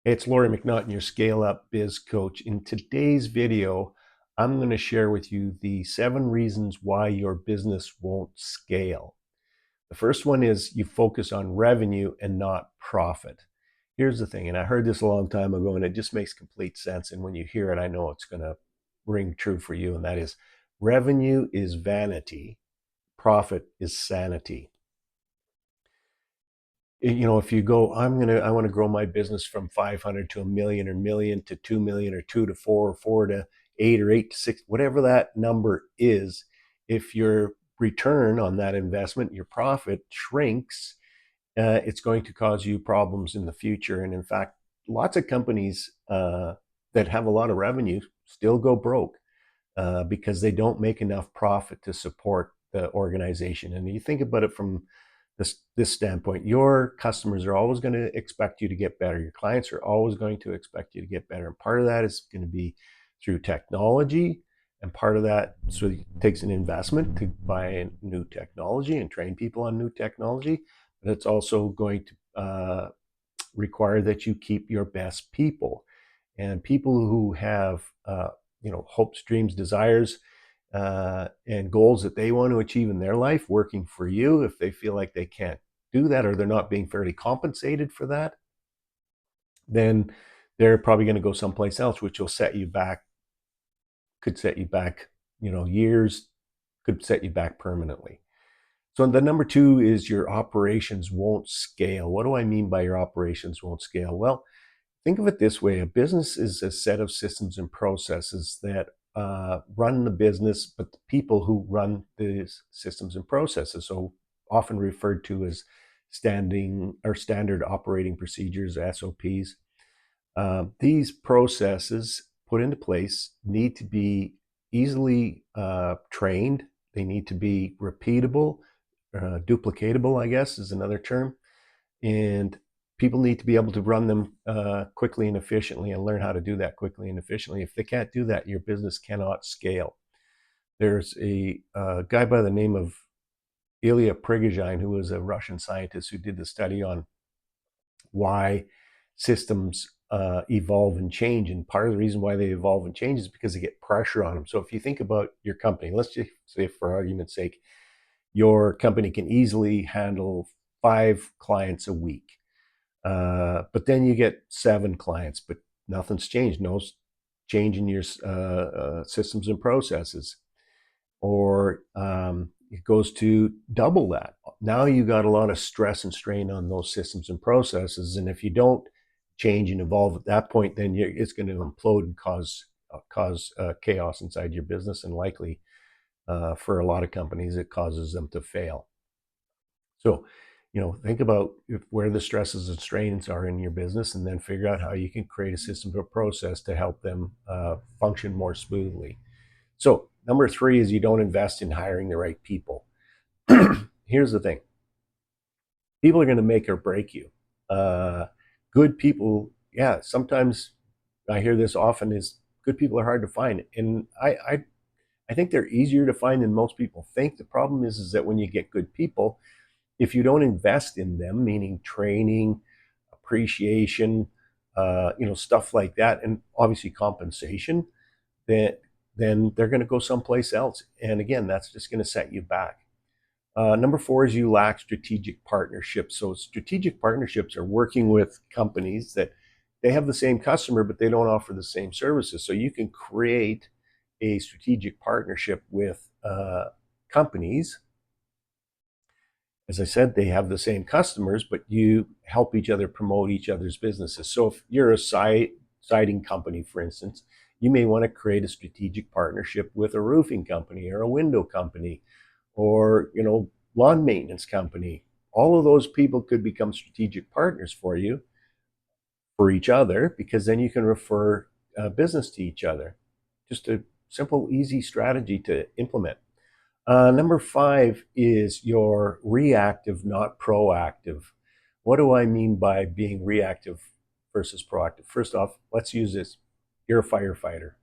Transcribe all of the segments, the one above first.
It's Laurie McNaughton, your Scale Up Biz Coach. In today's video, I'm going to share with you the 7 reasons why your business won't scale. The first one is you focus on revenue and not profit. Here's the thing, and I heard this a long time ago, and it just makes complete sense. And when you hear it, I know it's going to ring true for you, and that is revenue is vanity, profit is sanity. If you go, I want to grow my business from 500 to a million, or million to 2 million, or 2 to 4, or 4 to 8, or 8 to 6, whatever that number is. If your return on that investment, your profit shrinks, it's going to cause you problems in the future. And in fact, lots of companies that have a lot of revenue still go broke because they don't make enough profit to support the organization. And you think about it from this standpoint, your customers are always going to expect you to get better. Your clients are always going to expect you to get better. And part of that is going to be through technology. And part of that it takes an investment to buy new technology and train people on new technology. But it's also going to require that you keep your best people. And people who have hopes, dreams, desires, and goals that they want to achieve in their life working for you, if they feel like they can't do that, or they're not being fairly compensated for that, then they're probably going to go someplace else, which will set you back, could set you back, years, could set you back permanently. So the number 2 is your operations won't scale. What do I mean by your operations won't scale? Well, think of it this way. A business is a set of systems and processes that run the business, but the people who run these systems and processes, so often referred to as standard operating procedures, SOPs. These processes put into place need to be easily trained. They need to be repeatable, duplicatable, I guess is another term. And people need to be able to run them quickly and efficiently, and learn how to do that quickly and efficiently. If they can't do that, your business cannot scale. There's a guy by the name of Ilya Prigogine, who was a Russian scientist who did the study on why systems evolve and change. And part of the reason why they evolve and change is because they get pressure on them. So if you think about your company, let's just say, for argument's sake, your company can easily handle 5 clients a week. But then you get 7 clients, but nothing's changed. No change in your systems and processes. Or it goes to double that. Now you got a lot of stress and strain on those systems and processes. And if you don't change and evolve at that point, then it's going to implode and cause chaos inside your business. And likely for a lot of companies, it causes them to fail. So, think about where the stresses and strains are in your business, and then figure out how you can create a system or process to help them function more smoothly. So number 3 is you don't invest in hiring the right people. Here's the thing. People are going to make or break you. Good people, yeah, sometimes I hear this often, is good people are hard to find. And I think they're easier to find than most people think. The problem is that when you get good people, if you don't invest in them, meaning training, appreciation, stuff like that, and obviously compensation, then they're going to go someplace else. And again, that's just going to set you back. Number 4 is you lack strategic partnerships. So strategic partnerships are working with companies that they have the same customer, but they don't offer the same services. So you can create a strategic partnership with companies. As I said, they have the same customers, but you help each other promote each other's businesses. So if you're a siding company, for instance, you may want to create a strategic partnership with a roofing company or a window company or, lawn maintenance company. All of those people could become strategic partners for you, for each other, because then you can refer business to each other. Just a simple, easy strategy to implement. Number 5 is you're reactive, not proactive. What do I mean by being reactive versus proactive? First off, let's use this. You're a firefighter.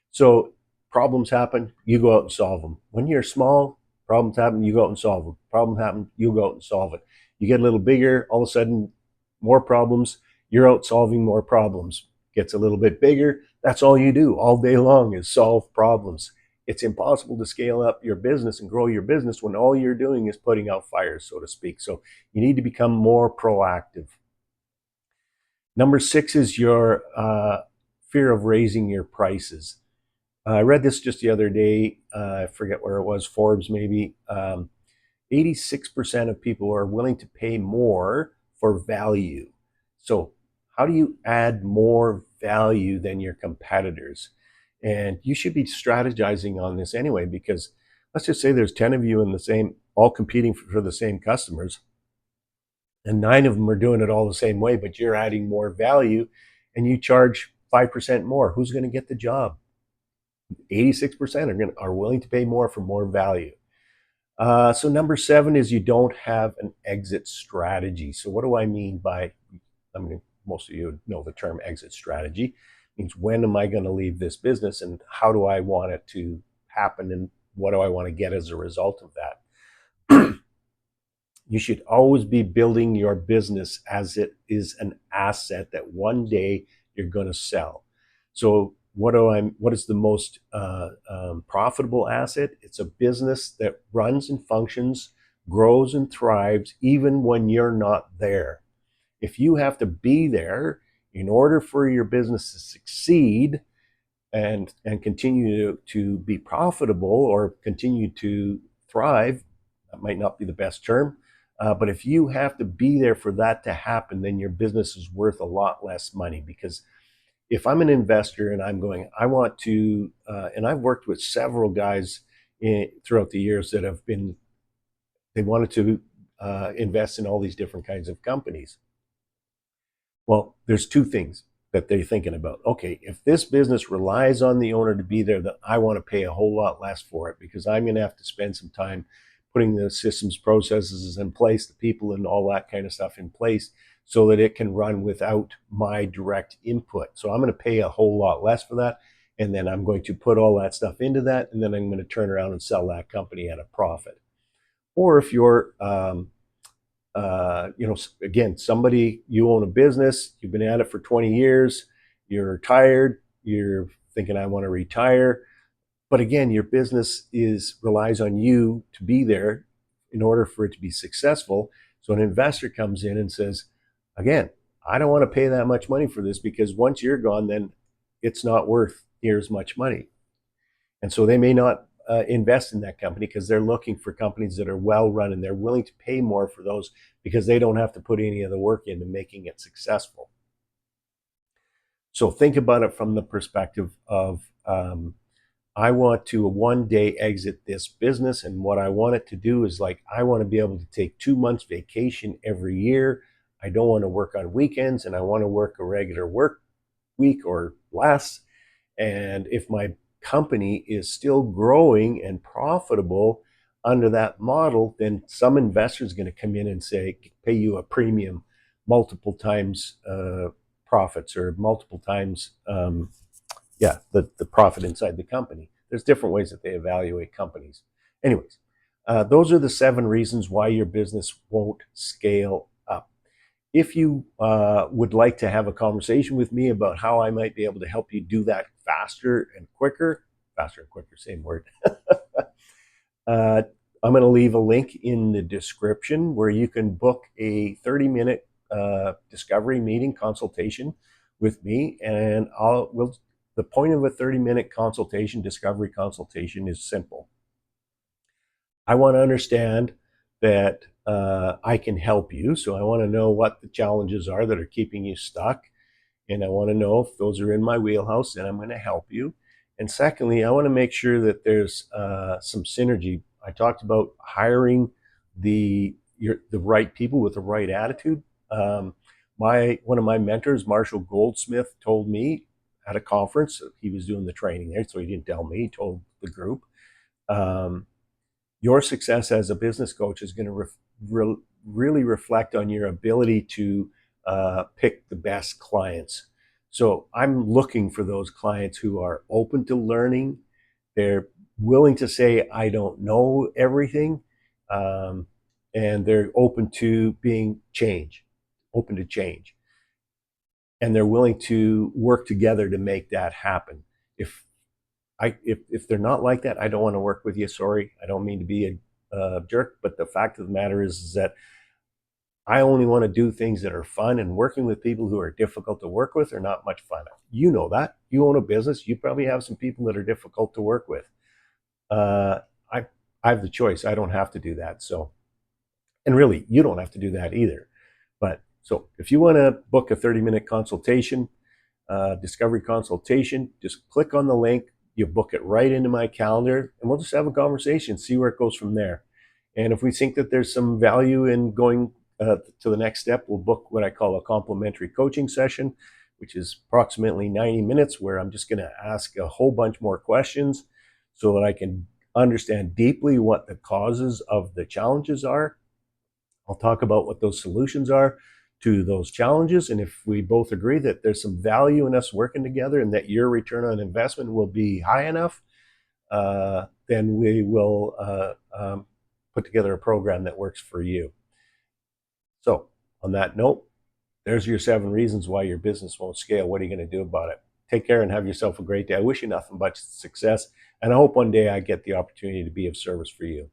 So problems happen, you go out and solve them. When you're small, problems happen, you go out and solve them. Problem happen, you go out and solve it. You get a little bigger, all of a sudden, more problems, you're out solving more problems. Gets a little bit bigger, that's all you do all day long is solve problems. It's impossible to scale up your business and grow your business when all you're doing is putting out fires, so to speak. So you need to become more proactive. Number 6 is your fear of raising your prices. I read this just the other day. I forget where it was, Forbes maybe. 86% of people are willing to pay more for value. So how do you add more value than your competitors? And you should be strategizing on this anyway, because let's just say there's 10 of you in the same, all competing for the same customers, and 9 of them are doing it all the same way, but you're adding more value and you charge 5% more. Who's going to get the job? 86% are willing to pay more for more value. So number 7 is you don't have an exit strategy. So what do I mean by, I mean, most of you know the term exit strategy. It means, when am I going to leave this business and how do I want it to happen and what do I want to get as a result of that? You should always be building your business as it is an asset that one day you're going to sell. So what is the most profitable asset? It's a business that runs and functions, grows and thrives even when you're not there. If you have to be there in order for your business to succeed and continue to be profitable or continue to thrive, that might not be the best term, but if you have to be there for that to happen, then your business is worth a lot less money. Because if I'm an investor and I'm going, I want to, and I've worked with several guys throughout the years that have been, they wanted to invest in all these different kinds of companies. Well, there's 2 things that they're thinking about. Okay, if this business relies on the owner to be there, then I want to pay a whole lot less for it, because I'm going to have to spend some time putting the systems, processes in place, the people and all that kind of stuff in place so that it can run without my direct input. So I'm going to pay a whole lot less for that. And then I'm going to put all that stuff into that. And then I'm going to turn around and sell that company at a profit. Or if you're, again, somebody, you own a business, you've been at it for 20 years, you're retired, you're thinking, I want to retire. But again, your business relies on you to be there in order for it to be successful. So an investor comes in and says, again, I don't want to pay that much money for this, because once you're gone, then it's not worth near as much money. And so they may not invest in that company, because they're looking for companies that are well run, and they're willing to pay more for those because they don't have to put any of the work into making it successful. So think about it from the perspective of, I want to one day exit this business, and what I want it to do is, like, I want to be able to take 2 months vacation every year. I don't want to work on weekends, and I want to work a regular work week or less. And if my company is still growing and profitable under that model, then some investor is going to come in and say, pay you a premium, multiple times profits, or multiple times, the profit inside the company. There's different ways that they evaluate companies. Anyways, those are the 7 reasons why your business won't scale up. If you would like to have a conversation with me about how I might be able to help you do that faster and quicker, same word. I'm going to leave a link in the description where you can book a 30-minute discovery meeting consultation with me, and the point of a 30-minute discovery consultation is simple. I want to understand that I can help you. So I want to know what the challenges are that are keeping you stuck. And I want to know if those are in my wheelhouse, then I'm going to help you. And secondly, I want to make sure that there's some synergy. I talked about hiring the right people with the right attitude. One of my mentors, Marshall Goldsmith, told me at a conference, he was doing the training there, so he didn't tell me, he told the group, your success as a business coach is going to really reflect on your ability to pick the best clients. So I'm looking for those clients who are open to learning. They're willing to say, I don't know everything. And they're open to open to change. and they're willing to work together to make that happen. If they're not like that, I don't want to work with you. Sorry, I don't mean to be a jerk, but the fact of the matter is that I only want to do things that are fun, and working with people who are difficult to work with are not much fun. You know that. You own a business. You probably have some people that are difficult to work with. Uh, I I have the choice. I don't have to do that. So, and really, you don't have to do that either. But so, if you want to book a 30-minute consultation, discovery consultation, just click on the link. You book it right into my calendar, and we'll just have a conversation, see where it goes from there. And if we think that there's some value in going to the next step, we'll book what I call a complimentary coaching session, which is approximately 90 minutes, where I'm just going to ask a whole bunch more questions so that I can understand deeply what the causes of the challenges are. I'll talk about what those solutions are to those challenges. And if we both agree that there's some value in us working together and that your return on investment will be high enough, then we will put together a program that works for you. So, on that note, there's your 7 reasons why your business won't scale. What are you going to do about it? Take care and have yourself a great day. I wish you nothing but success. And I hope one day I get the opportunity to be of service for you.